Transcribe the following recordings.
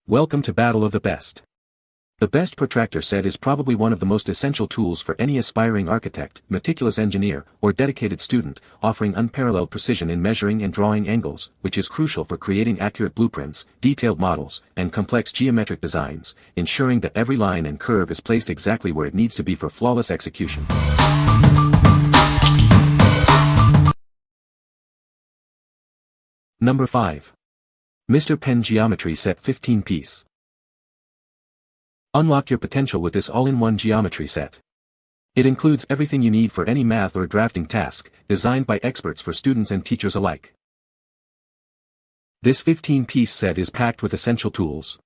Welcome to Battle of the Best. The best protractor set is probably one of the most essential tools for any aspiring architect, meticulous engineer, or dedicated student, offering unparalleled precision in measuring and drawing angles, which is crucial for creating accurate blueprints, detailed models, and complex geometric designs, ensuring that every line and curve is placed exactly where it needs to be for flawless execution. Number 5. Mr. Pen Geometry Set 15-piece. Unlock your potential with this all-in-one geometry set. It includes everything you need for any math or drafting task, designed by experts for students and teachers alike. This 15-piece set is packed with essential tools.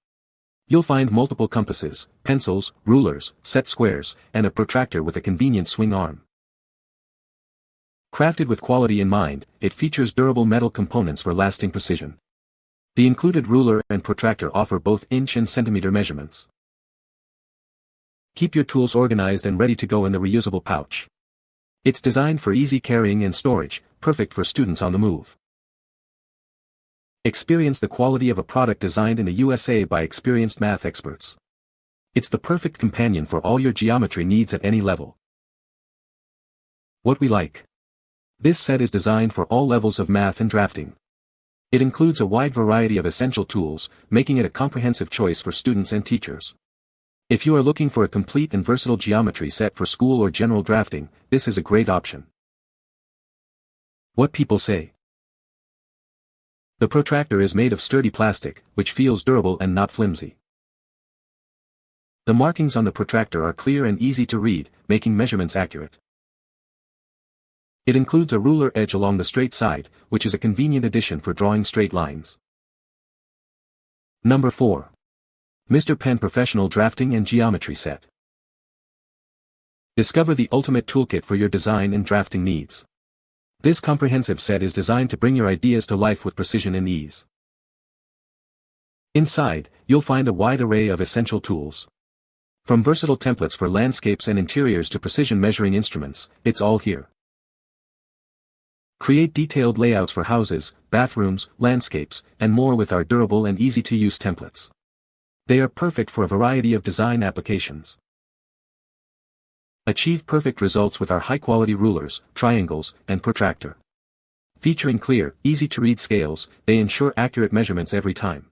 You'll find multiple compasses, pencils, rulers, set squares, and a protractor with a convenient swing arm. Crafted with quality in mind, it features durable metal components for lasting precision. The included ruler and protractor offer both inch and centimeter measurements. Keep your tools organized and ready to go in the reusable pouch. It's designed for easy carrying and storage, perfect for students on the move. Experience the quality of a product designed in the USA by experienced math experts. It's the perfect companion for all your geometry needs at any level. What we like. This set is designed for all levels of math and drafting. It includes a wide variety of essential tools, making it a comprehensive choice for students and teachers. If you are looking for a complete and versatile geometry set for school or general drafting, this is a great option. What people say. The protractor is made of sturdy plastic, which feels durable and not flimsy. The markings on the protractor are clear and easy to read, making measurements accurate. It includes a ruler edge along the straight side, which is a convenient addition for drawing straight lines. Number 4. Mr. Pen Professional Drafting and Geometry Set. Discover the ultimate toolkit for your design and drafting needs. This comprehensive set is designed to bring your ideas to life with precision and ease. Inside, you'll find a wide array of essential tools. From versatile templates for landscapes and interiors to precision measuring instruments, it's all here. Create detailed layouts for houses, bathrooms, landscapes, and more with our durable and easy-to-use templates. They are perfect for a variety of design applications. Achieve perfect results with our high-quality rulers, triangles, and protractor. Featuring clear, easy-to-read scales, they ensure accurate measurements every time.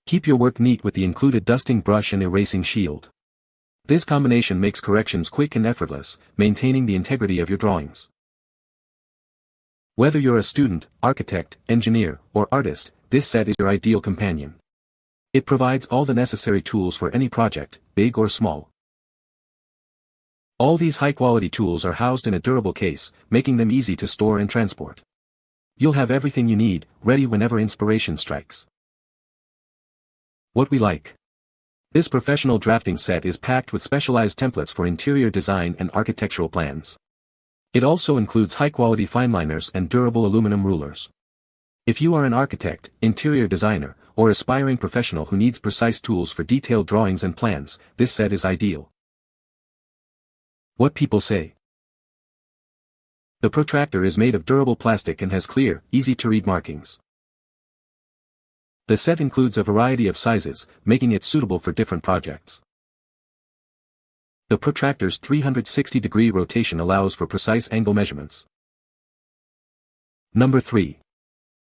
Keep your work neat with the included dusting brush and erasing shield. This combination makes corrections quick and effortless, maintaining the integrity of your drawings. Whether you're a student, architect, engineer, or artist, this set is your ideal companion. It provides all the necessary tools for any project, big or small. All these high-quality tools are housed in a durable case, making them easy to store and transport. You'll have everything you need, ready whenever inspiration strikes. What we like. This professional drafting set is packed with specialized templates for interior design and architectural plans. It also includes high-quality fineliners and durable aluminum rulers. If you are an architect, interior designer, or aspiring professional who needs precise tools for detailed drawings and plans, this set is ideal. What people say. The protractor is made of durable plastic and has clear, easy-to-read markings. The set includes a variety of sizes, making it suitable for different projects. The protractor's 360-degree rotation allows for precise angle measurements. Number 3.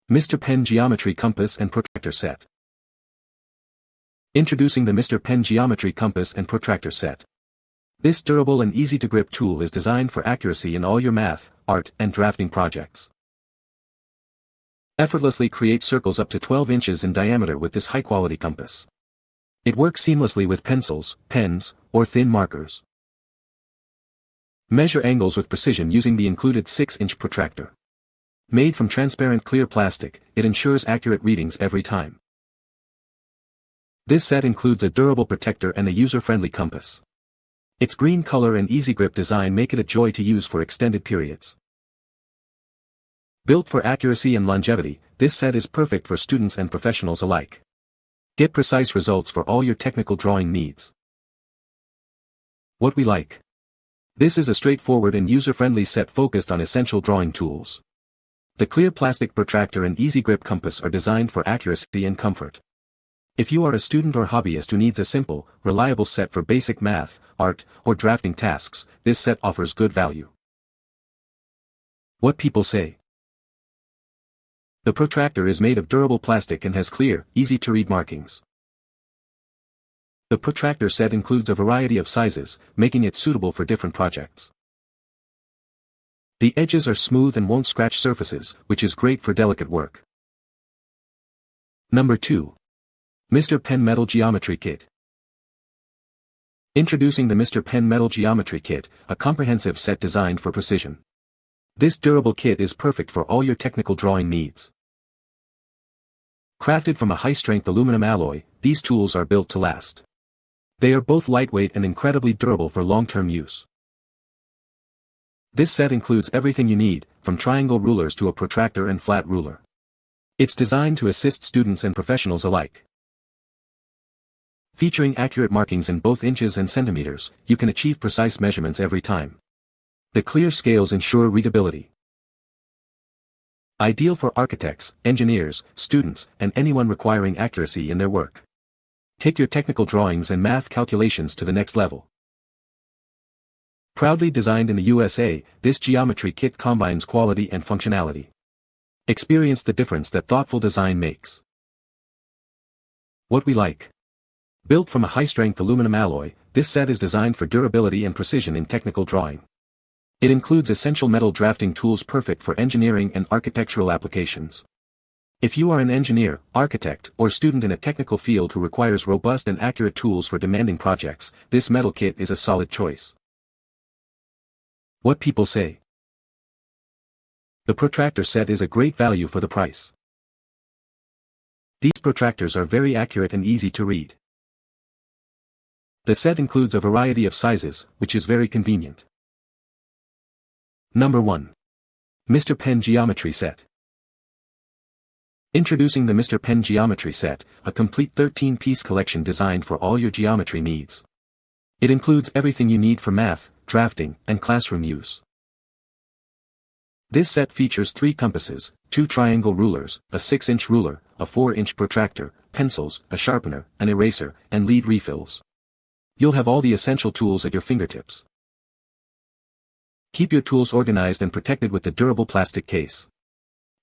Mr. Pen Geometry Compass and Protractor Set. Introducing the Mr. Pen Geometry Compass and Protractor Set. This durable and easy-to-grip tool is designed for accuracy in all your math, art, and drafting projects. Effortlessly create circles up to 12 inches in diameter with this high-quality compass. It works seamlessly with pencils, pens, or thin markers. Measure angles with precision using the included 6-inch protractor. Made from transparent clear plastic, it ensures accurate readings every time. This set includes a durable protector and a user-friendly compass. Its green color and easy grip design make it a joy to use for extended periods. Built for accuracy and longevity, this set is perfect for students and professionals alike. Get precise results for all your technical drawing needs. What we like. This is a straightforward and user-friendly set focused on essential drawing tools. The clear plastic protractor and easy grip compass are designed for accuracy and comfort. If you are a student or hobbyist who needs a simple, reliable set for basic math, art, or drafting tasks, this set offers good value. What people say. The protractor is made of durable plastic and has clear, easy-to-read markings. The protractor set includes a variety of sizes, making it suitable for different projects. The edges are smooth and won't scratch surfaces, which is great for delicate work. Number 2. Mr. Pen Metal Geometry Kit. Introducing the Mr. Pen Metal Geometry Kit, a comprehensive set designed for precision. This durable kit is perfect for all your technical drawing needs. Crafted from a high-strength aluminum alloy, these tools are built to last. They are both lightweight and incredibly durable for long-term use. This set includes everything you need, from triangle rulers to a protractor and flat ruler. It's designed to assist students and professionals alike. Featuring accurate markings in both inches and centimeters, you can achieve precise measurements every time. The clear scales ensure readability. Ideal for architects, engineers, students, and anyone requiring accuracy in their work. Take your technical drawings and math calculations to the next level. Proudly designed in the USA, this geometry kit combines quality and functionality. Experience the difference that thoughtful design makes. What we like. Built from a high-strength aluminum alloy, this set is designed for durability and precision in technical drawing. It includes essential metal drafting tools perfect for engineering and architectural applications. If you are an engineer, architect, or student in a technical field who requires robust and accurate tools for demanding projects, this metal kit is a solid choice. What people say. The protractor set is a great value for the price. These protractors are very accurate and easy to read. The set includes a variety of sizes, which is very convenient. Number 1. Mr. Pen Geometry Set. Introducing the Mr. Pen Geometry Set, a complete 13-piece collection designed for all your geometry needs. It includes everything you need for math, drafting, and classroom use. This set features 3 compasses, 2 triangle rulers, a 6-inch ruler, a 4-inch protractor, pencils, a sharpener, an eraser, and lead refills. You'll have all the essential tools at your fingertips. Keep your tools organized and protected with the durable plastic case.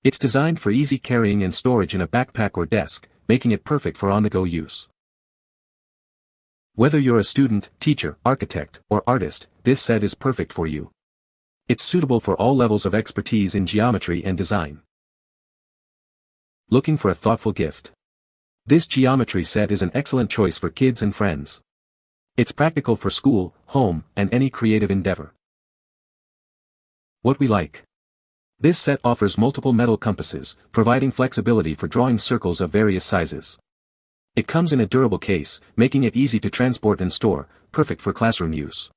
It's designed for easy carrying and storage in a backpack or desk, making it perfect for on-the-go use. Whether you're a student, teacher, architect, or artist, this set is perfect for you. It's suitable for all levels of expertise in geometry and design. Looking for a thoughtful gift? This geometry set is an excellent choice for kids and friends. It's practical for school, home, and any creative endeavor. What we like. This set offers multiple metal compasses, providing flexibility for drawing circles of various sizes. It comes in a durable case, making it easy to transport and store, perfect for classroom use.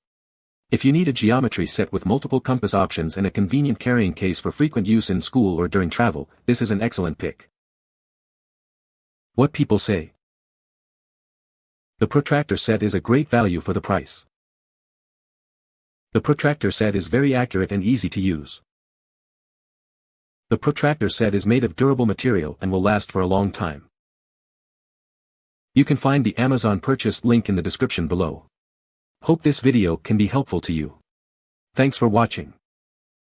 If you need a geometry set with multiple compass options and a convenient carrying case for frequent use in school or during travel, this is an excellent pick. What people say. The protractor set is a great value for the price. The protractor set is very accurate and easy to use. The protractor set is made of durable material and will last for a long time. You can find the Amazon purchase link in the description below. Hope this video can be helpful to you. Thanks for watching.